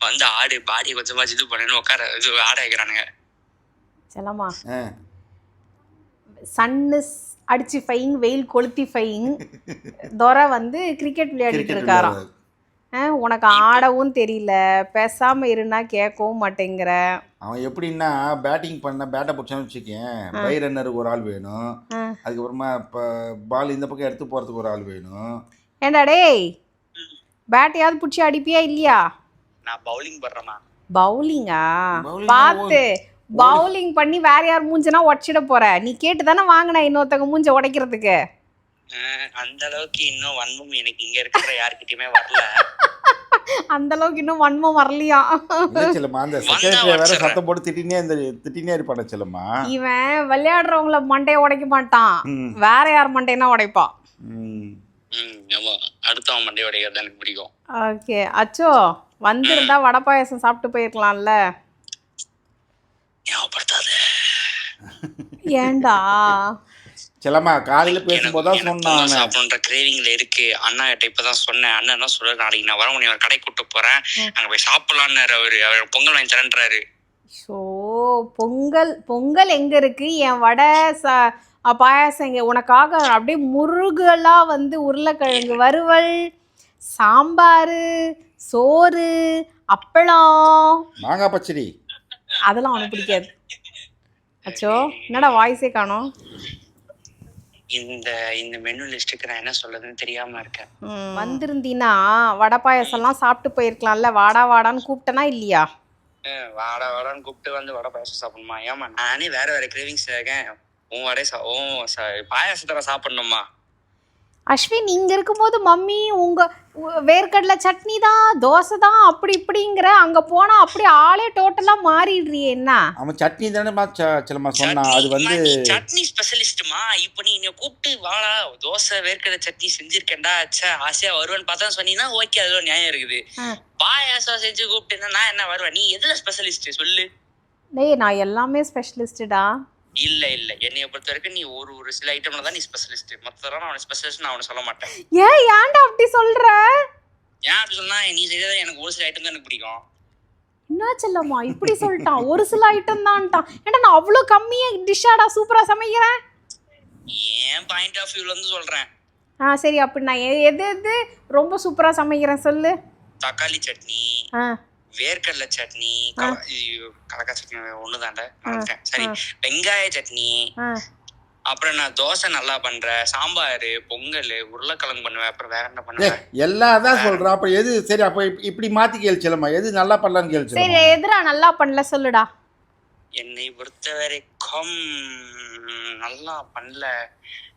வந்து ஆடு பாடி கொஞ்சமா இது பண்ணு உட்கார இது ஆட வைக்கிறானுங்க. செல்லம்மா சன்னு அடிச்சு ஃபைங் வெயில் கொளுத்தி ஃபைங் துரை வந்து கிரிக்கெட் விளையாடிட்டு இருக்காராம். உனக்கு ஆடவும் தெரியல, பேசாம இருந்தா கேட்கவும் மாட்டேங்கிற. அவன் எப்படின்னா பேட்டிங் பண்ண பேட்டை பிடிச்சான்னு வச்சுக்கேன், பை ரன்னருக்கு ஒரு ஆள் வேணும், அதுக்கப்புறமா இப்போ பால் இந்த பக்கம் எடுத்து போகிறதுக்கு ஒரு ஆள் வேணும். ஏண்டா டேய், பேட்டையாவது பிடிச்சி அடிப்பியா இல்லையா? நான் பவுலிங் பண்றேமா. பவுலிங்கா? பார்த்து பவுலிங் பண்ணி வேற யார் மூஞ்சனா உடச்சிட போற. நீ கேட்டு தானே வாங்கின இன்னொருத்தங்க மூஞ்ச உடைக்கிறதுக்கு. அந்த அளவுக்கு இன்னும் வன்மம் எனக்கு இங்க இருக்கிற யாருக்கிட்டயுமே வரல. அந்த அளவுக்கு இன்னும் வன்மம் வரலையா? செல்லம்மா அந்த செக்ரட்டரி வேற சத்தம் போட்டு திட்டினே இருப்பான செல்லம்மா. இவன் விளையாடுறவங்கள மண்டையை உடைக்க மாட்டான், வேற யார் மண்டைனா உடைப்பான். அடுத்தவன் மண்டையை உடைக்கிறது எனக்கு பிடிக்கும். ஓகே அச்சோ, வந்திருந்தா வடை பாயாசம் சாப்பிட்டு போயிருக்கலாம்ல. ஏண்டா செல்லம்மா காலையில பேசும்போது தான் சொன்னான் சாப்பிடணுன்ற கிரேவிங்ல இருக்கு. அண்ணா கிட்ட இப்பதான் சொன்னேன். அண்ணா என்ன சொல்ற, நாளைக்கு நான் வர முடியும் கடை கூட்டு போறேன், அங்க போய் சாப்பிடலான்னு அவர் பொங்கல் வாங்கி தரேன்றாரு. ஸோ பொங்கல் எங்க இருக்கு? என் வடை பாயாசம் இங்க உனக்காக அப்படியே முருகலா வந்து உருளைக்கிழங்கு வறுவல், சாம்பார், சோறு, அப்பளம், மாங்காய் பச்சடி, அதெல்லாம் அவனுக்கு பிடிக்காது. அச்சோ என்னடா வாய்ஸே காணோம். இந்த மெனு லிஸ்ட்டுக்கு நான் என்ன சொல்றதுன்னு தெரியாம இருக்கேன். வந்திருந்தீன்னா வடை பாயாசம்லாம் சாப்பிட்டு போயிருக்கலாம்ல. வாடான்னு கூப்பிட்டனா இல்லையா? வாடான்னு கூப்பிட்டு வந்து வடை பாயாசம் சாப்பிடணுமா? ஏமா நானே வேற கிரேவிங்ஸ் இருக்கேன். உன் வடை பாயாசத்தை சாப்பிடணுமா? அஸ்வின், இங்க இருக்கும்போது மம்மி உங்க வேர்க்கடலை சட்னி தான், தோசை தான், அப்படி இப்படிங்கிற, அங்க போனா அப்படி ஆளே டோட்டலா மாறிடுறியே. என்ன அவன் சட்னி தானே சொன்னா, அது வந்து சட்னி ஸ்பெஷலிஸ்ட்மா. இப்ப நீ கூப்பிட்டு வாடா தோசை வேர்க்கடலை சட்னி செஞ்சிருக்கேன்டா, ஆசையா வருவேன்னு பார்த்தா சொன்னீங்கன்னா ஓகே, அதுல நியாயம் இருக்குது. பாயாசம் செஞ்சு கூப்பிட்டு நான் என்ன வருவேன்? நீ எதுல ஸ்பெஷலிஸ்ட் சொல்லு. டேய் நான் எல்லாமே ஸ்பெஷலிஸ்டா. இல்ல என்னைய பொறுத்த வரைக்கும் நீ ஒரு சில ஐட்டம்ல தான் நீ ஸ்பெஷலிஸ்ட். மொத்தம் நான் ஸ்பெஷலிஸ்ட் நான் அவனை சொல்ல மாட்டேன். ஏன்டா அப்படி சொல்ற? ஏன் அப்படி சொன்னா, நீ செய்யறது எனக்கு ஒரு சில ஐட்டம் தான் எனக்கு பிடிக்கும். என்ன செல்லம்மா இப்படி சொல்லிட்டான்? ஒரு சில ஐட்டம் தான்ட்டான். ஏன்டா நான் அவ்வளோ கம்மியா டிஷ்ஷாடா சூப்பரா சமைக்கிறேன். ஏன் பாயிண்ட் ஆஃப் வியூல இருந்து சொல்றேன். சரி, அப்படி நான் எது ரொம்ப சூப்பரா சமைக்கிறேன் சொல்லு. தக்காளி சட்னி, வேர்க்கடலை சட்னி, கலக்காய் சட்னி ஒண்ணுதான்டா. சரி, வெங்காய சட்னி, அப்புறம் நான் தோசை நல்லா பண்றேன், சாம்பார், பொங்கல், உருளைக்கிழங்கு பண்ணுவேன். அப்புறம் வேற என்ன பண்ணுவேன்? எல்லாம் தான் சொல்றேன். அப்ப எது சரி? அப்ப இப்படி மாத்தி கேள்ச்சலமா, எது நல்லா பண்ணலான்னு கேள்ச்சு. சரி, எதுரா நல்லா பண்ணல சொல்லுடா. என்னை பொறுத்த வரைக்கும் நல்லா பண்ணல.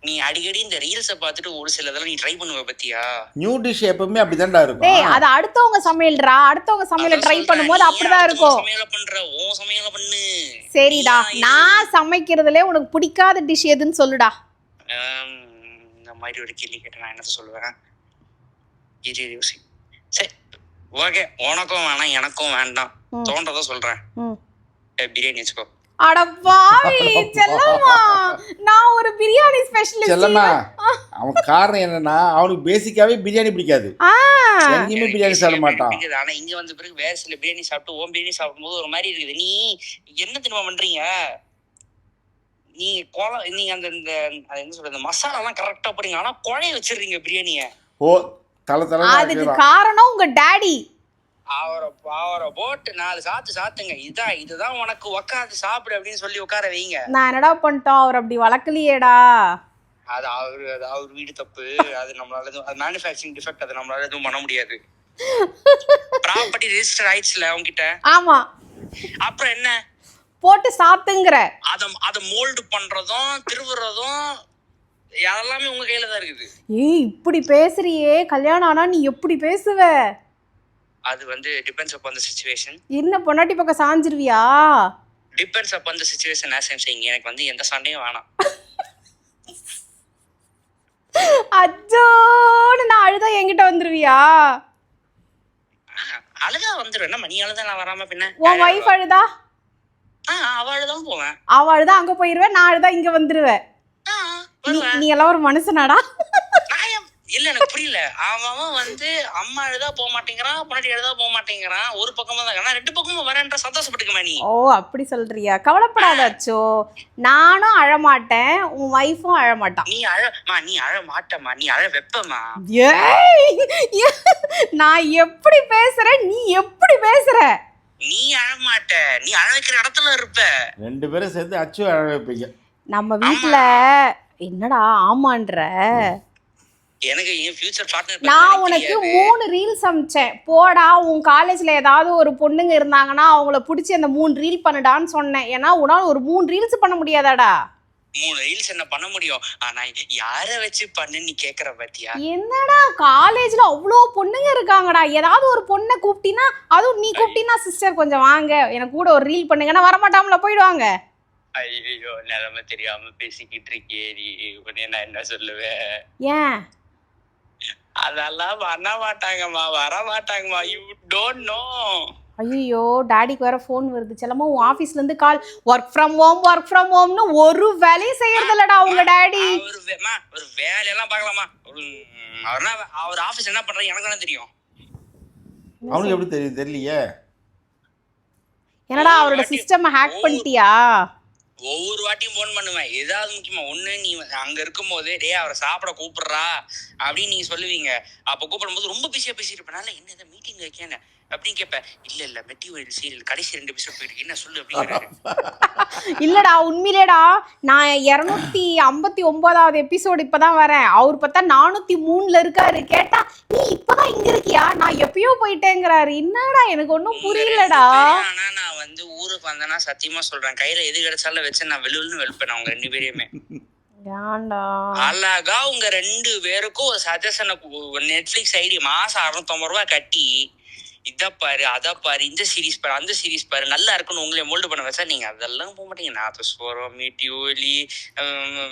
நீ அடிக்கடி இந்த ரீல்ஸை பார்த்துட்டு ஒரு சில இதெல்லாம் நீ ட்ரை பண்ணுவ பத்தியா? நியூ டிஷ் எப்பவுமே அப்படிதான்டா இருக்கும். டேய் அது அடுத்தவங்க சமையல்டா, அடுத்தவங்க சமையல ட்ரை பண்ணும்போது அப்படிதான் இருக்கும். சமையல பண்ற ஓ சமையல பண்ணு. சரிடா, நான் சமைக்கிறதுல உனக்கு பிடிக்காத டிஷ் எதுன்னு சொல்லுடா. இந்த மாதிரி ஒரு கேள்வி கேட்ட நான் என்ன சொல்லுவேன்? சரி ஓகே, உனக்கும் வேணாம் எனக்கும் வேண்டாம், தோன்றத சொல்றேன். பிரியாணி வச்சுக்கோ. அட பாவி செல்லம்மா, நான் ஒரு பிரியாணி ஸ்பெஷலிஸ்ட். செல்லம்மா அவன் காரணம் என்னன்னா, அவனுக்கு பேசிக்காவே பிரியாணி பிடிக்காது, எங்கேயுமே பிரியாணி சாப்பிட மாட்டான். ஆனா இங்க வந்த பிறகு வேற சில பிரியாணி சாப்பிட்டு ஓம் பிரியாணி சாப்பிடும்போது ஒரு மாதிரி இருக்குது. நீ என்ன தெரியுமா பண்றீங்க? நீங்க அந்த என்ன சொல்றது, மசாலா எல்லாம் கரெக்டா போடுறீங்க, ஆனா குழைய வச்சிடுறீங்க பிரியாணிய. ஓ தலை அதுக்கு காரணம் உங்க டாடி. அவரை போட்டு 4 சாத்துங்க, இதுதான் உனக்கு உக்காந்து சாப்பிடு அப்படின்னு சொல்லி உட்கார வைங்க. நான் என்னடா பண்ணிட்டோம்? அவர் அப்படி வளர்க்கலையேடா. அது அவர் வீடு தப்பு. அது நம்மளால எதுவும் மேனுஃபேக்சரிங் டிஃபெக்ட், அது நம்மளால எதுவும் பண்ண முடியாது. ப்ராப்பர்ட்டி ரெஜிஸ்டர் ஆயிடுச்சுல உங்ககிட்ட. ஆமா, அப்புறம் என்ன போட்டு சாப்பிட்டுங்கிற? அதை மோல்டு பண்றதும் திருவுறதும் எல்லாமே உங்க கையில தான் இருக்குது. ஏய் இப்படி பேசுறியே, கல்யாணம் ஆனா நீ எப்படி பேசுவ? அது வந்து டிபெண்ட்ஸ் அப்பான் தி சிச்சுவேஷன். என்ன பொண்டாட்டி பக்கம் சாஞ்சிருவியா? Depends upon the situation. As I'm saying, எனக்கு வந்து எந்த சண்டையும் வேணாம். அஜோன்னு நான் அழுதா என்கிட்ட வந்துருவியா? அழுதா வந்துரும். என்ன மணி அழுதா நான் வராம பின்ன? உன் வைஃப் அழுதா? அவ அழுதான் போவேன். அவ அழுதா அங்க போயிருவேன், நான் அழுதா இங்க வந்துருவேன். நீ எல்லாம் ஒரு மனுஷனாடா? இல்ல எனக்கு புரியல. அவன் வந்து அம்மா எழுதா போக மாட்டேங்கிறான், பொண்டாட்டி எழுதா போக மாட்டேங்கிறான். ஒரு பக்கமா தான் ஆனா 2 பக்கமும் வரேன்ற சந்தோஷப்பட்டுக்கமா நீ. ஓ அப்படி சொல்றியா? கவலைப்படாதாச்சோ, நானும் அழமாட்டேன், உன் வைஃபும் அழமாட்டான். நீ அழ மாட்டமா, நீ அழ வெப்பமா. ஏய் நான் எப்படி பேசுறேன், நீ எப்படி பேசுற? நீ அழ மாட்ட, நீ அழ வைக்கிற இடத்துல இருப்ப. 2 பேரும் சேர்ந்து அச்சு அழ வைப்பீங்க. நம்ம வீட்ல என்னடா ஆமான்ற? எனக்கு என் ஃபியூச்சர் பார்ட்னர் நான் உனக்கு 3 ரீல்ஸ் அனுப்பிச்சேன். போடா உன் காலேஜ்ல ஏதாவது ஒரு பொண்ணுங்க இருந்தாங்கன்னா அவங்கள பிடிச்சி அந்த 3 ரீல் பண்ணுடான்னு சொன்னேன். ஏன்னா உன்னால ஒரு 3 ரீல்ஸ் பண்ண முடியாதாடா? 3 ரீல்ஸ் என்ன பண்ண முடியும்? ஆனா யார வச்சு பண்ணு நீ கேக்குற பாத்தியா? என்னடா காலேஜ்ல அவ்வளோ பொண்ணுங்க இருக்காங்கடா, ஏதாவது ஒரு பொண்ணை கூப்பிட்டினா, அதுவும் நீ கூப்பிட்டினா சிஸ்டர் கொஞ்சம் வாங்க எனக்கு கூட ஒரு ரீல் பண்ணுங்கன்னா வரமாட்டாமல போயிடுவாங்க. ஐயோ நிலைமை தெரியாம பேசிக்கிட்டு இருக்கே நீ, உன்னை நான் என்ன சொல்லுவேன்? ஏன் அதெல்லாம் பண்ண மாட்டாங்கம்மா, வர மாட்டாங்கம்மா. You don't know. ஐயோ டாடிக்கு வேற ஃபோன் வருது. செல்லமா உன் ஆஃபீஸ்ல இருந்து கால், ஒர்க் ஃப்ரம் ஹோம்னு ஒரு வேலையும் செய்யறது இல்லடா உங்க டாடி. ஒரு வேலையெல்லாம் பார்க்கலாமா? அவர் ஆபீஸ் என்ன பண்றாரு எனக்கு என்ன தெரியும்? அவனுக்கு எப்படி தெரியும்? தெரியலையே. என்னடா அவரோட சிஸ்டம் ஹேக் பண்ணிட்டியா? ஒவ்வொரு வாட்டியும் போன் பண்ணுவேன், ஏதாவது முக்கியமா ஒண்ணு நீ அங்க இருக்கும் போது டே அவரை சாப்பிட கூப்பிடுறா அப்படின்னு நீங்க சொல்லுவீங்க. அப்ப கூப்பிடும் போது ரொம்ப பிஸியா பேசிட்டு இருப்பேன். என்ன ஏதாவது மீட்டிங் வைக்கேன்னு அப்படின்னு கேட்பேன். இல்ல மெட்டிவல் சீரியல் கடைசி 2 எபிசோட் போயிருக்கு, என்ன சொல்லு அப்படிங்கிறாரு. இல்லடா உண்மையிலேடா, நான் 259வது எபிசோடு இப்பதான் வரேன். அவர் பார்த்தா 403ல இருக்காரு. கேட்டா நீ இப்பதான் இங்க இருக்கியா, நான் எப்பயோ போயிட்டேங்கிறாரு. என்னடா எனக்கு ஒன்னும் புரியலடா. ஆனா நான் வந்து ஊருக்கு வந்தேன்னா சத்தியமா சொல்றேன், கையில எது கிடைச்சாலும் வச்சு நான் வெளுன்னு வெளுப்பேன் அவங்க 2 பேரையுமே. அழகா உங்க 2 பேருக்கும் ஒரு சஜஷனை நெட்ஃபிளிக்ஸ் ஐடி மாசம் 650 ரூபாய் கட்டி இத பாரு அத பாரு இந்த சீரீஸ் பாரு அந்த சீரீஸ் பாரு நல்லா இருக்குன்னு உங்களே மோல்டு பண்ண வச்சா நீங்க அதெல்லாம் போக மாட்டீங்க. நாத்தஸ்வரம் மீட்டியோலி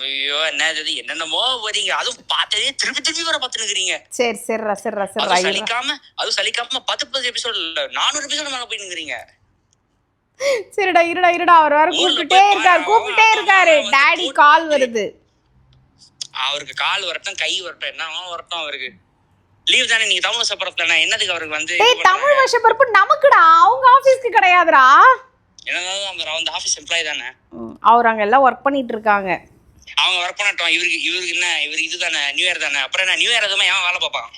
ஐயோ என்னென்னமோ வரீங்க. அதுவும் பார்த்ததே திருப்பி திருப்பி வர பார்த்துருக்கீங்க. சரி சரிடா சரிடா சரிடா. சலிக்காம 10 எபிசோட் 400 எபிசோட் மேல போய் நிக்கிறீங்க. சரிடா இருடா அவர் வேற கூப்பிட்டே இருக்காரு. டாடி கால் வருது. அவருக்கு கால் வரட்டும் கை வரட்டும் என்ன வரட்டும், அவருக்கு லீவ் தானே. நீங்க தமிழ் வருஷப்பரப்பு தானே, என்னதுக்கு அவருக்கு வந்து தமிழ் வருஷப்பரப்பு நமக்குடா, அவங்க ஆபீஸ்க்கு கிடையாதுடா. என்னதான் அந்த ஆபீஸ் எம்ப்ளாயி தானே அவர், அங்க எல்லாம் ஒர்க் பண்ணிட்டு இருக்காங்க. அவங்க ஒர்க் பண்ணட்டும். இவருக்கு என்ன, இவருக்கு இதுதானே நியூ இயர் தானே. அப்புறம் என்ன நியூ இயர் எதுவுமே ஏன் வேலை பார்ப்பான்?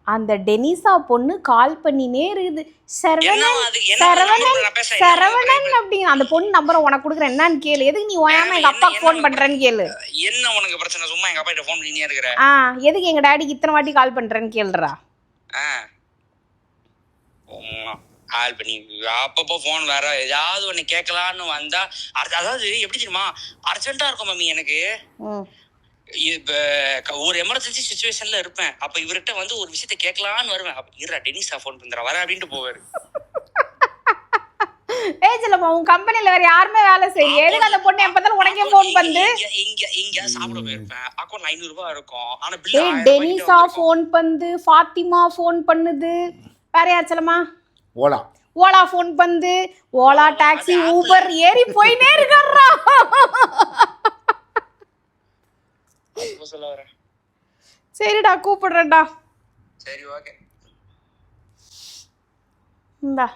அந்த டெனிசா பொண்ணு கால் பண்ணினே இருக்குது. சரவணன் அப்படிங்க அந்த பொண்ணு நம்பரை உனக்கு கொடுக்குறேன், என்னன்னு கேளு. எதுக்கு நீ ஓயாம எங்க அப்பாக்கு ஃபோன் பண்றேன்னு கேளு. என்ன உனக்கு பிரச்சனை? சும்மா எங்க அப்பா கிட்ட ஃபோன் பண்ணினே இருக்கற. எதுக்கு எங்க டாடிக்கு இத்தனை வாட்டி கால் பண்றேன்னு கேளுடா. கால் பண்ணி அப்பப்போ ஃபோன் வேற ஏதாவது ஒண்ணு கேட்கலான்னு வந்தா, அதாவது எப்படி தெரியுமா, அர்ஜென்ட்டா இருக்கும் மம்மி எனக்கு. இப்ப ஒரு எமர்ஜென்சி சிச்சுவேஷன்ல இருப்பேன். அப்ப இவர்கிட்ட வந்து ஒரு விஷயத்த கேட்கலான்னு வருவேன். அப்ப இருடா டெனிஸா ஃபோன் பண்றா வர அப்படின்ட்டு போவாரு. ஏஜலமா உன் கம்பெனில வேற யாருமே வேலை செய்யல, எதுக்கு அந்த பொண்ணு எப்பதாலும் உனக்கே ஃபோன் பண்ணு? இங்க சாப்பிட போயிருப்பேன், அக்கௌண்ட்ல 500 ரூபாய் இருக்கும். ஆனா பில் டெனிஸா ஃபோன் பண்ணுது, ஃபாத்திமா ஃபோன் பண்ணுது, வேற யார் செல்லமா? ஓலா ஃபோன் பண்ணுது, ஓலா டாக்ஸி ஊபர் ஏறி போயினே இருக்காரா. சரிடா கூப்பிடுறேன்டா. சரி ஓகே. இந்தா